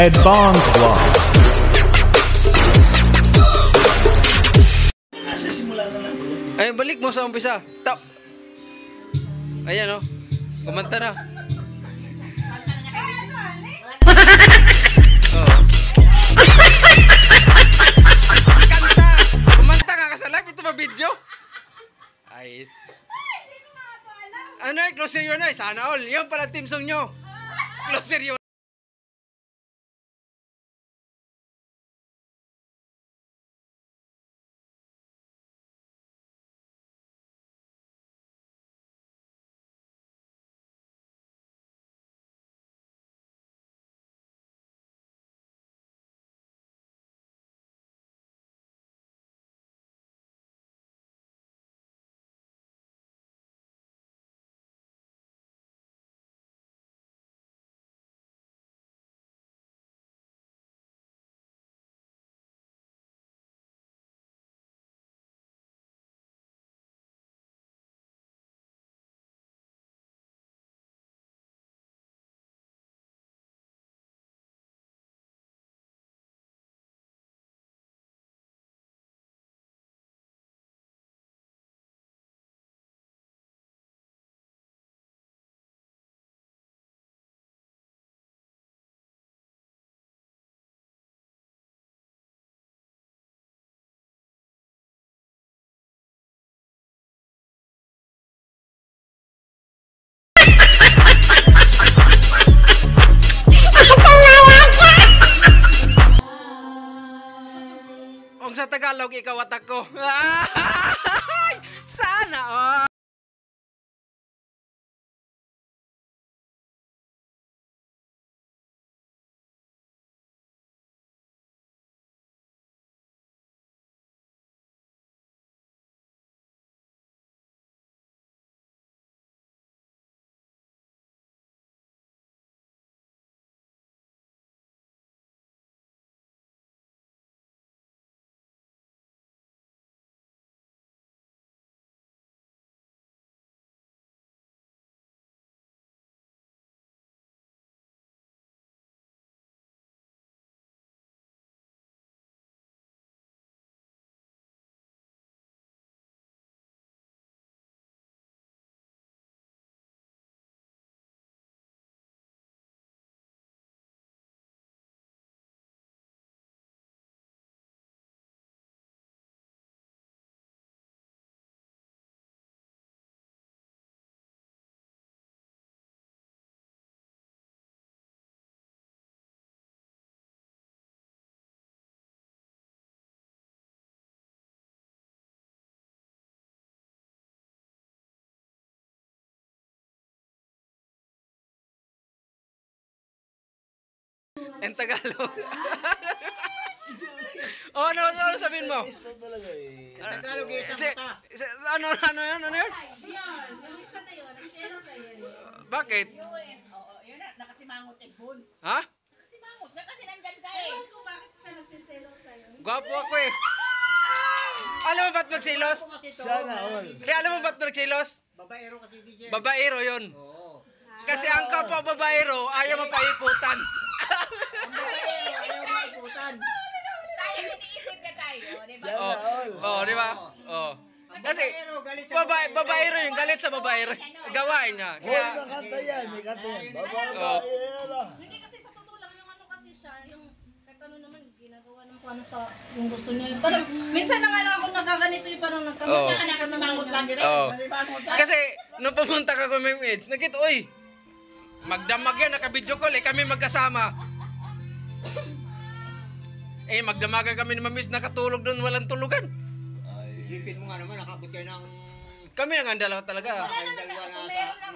Red Bonds Vlog. Ay, balik mo sa umpisa. Tap. Ayan, oh. Kumanta na. Oh. Kanta! Kumanta nga ka sa live. Ito ba video? Ay. Ano eh, closer yun eh. Sana all. Yun pala team song nyo. Closer yun. Kung sa Tagalog, ikaw at ako. Sana, oh. En Tagalog. Oh, ano sabihin mo? Tagalog eh, Kasi, ano yun? Ano yun? Yung isa na yun, nagselo sa'yo. Bakit? Yun na, nakasimangot eh, Bon. Ha? Nakasimangot na kasi nandyan ka eh. Ewan ko bakit siya nagsiselo sa'yo. Gwapo ako eh. Alam mo ba't magsilos? Sana all. Hindi, alam mo ba't magsilos? Babaero kasi DJ. Babaero yun. Oo. Kasi ang kapwa babaero, ayaw mapaiputan. Ang babaero, ayaw maiputan. Tayo, iniisip na tayo, di ba? Sana all. Oh, di ba? Oh. Kasi, Babaero, galit sa babaero yung galit sa babaero. Gawain niya. Hoy, Kaya, may kanta yan, may kanta yan. Oh. Babaero. Hindi kasi sa totoo lang yung ano kasi siya, yung kahit ano naman, ginagawa ng kung ano sa yung gusto niya. Parang, minsan na nga lang ako nagkaganito yung parang nagkamot Oh. na anak ko namangot lang din. oh. Kasi, nung pumunta ka ko may mates, nakita, uy, magdamag yan, naka-video call eh, kami magkasama. Eh, magdamagan kami ni Mamis, nakatulog doon, walang tulugan. Isipin mo nga naman, nakabot kayo ng... Kami ang dalawa talaga. Wala naman, kung meron lang,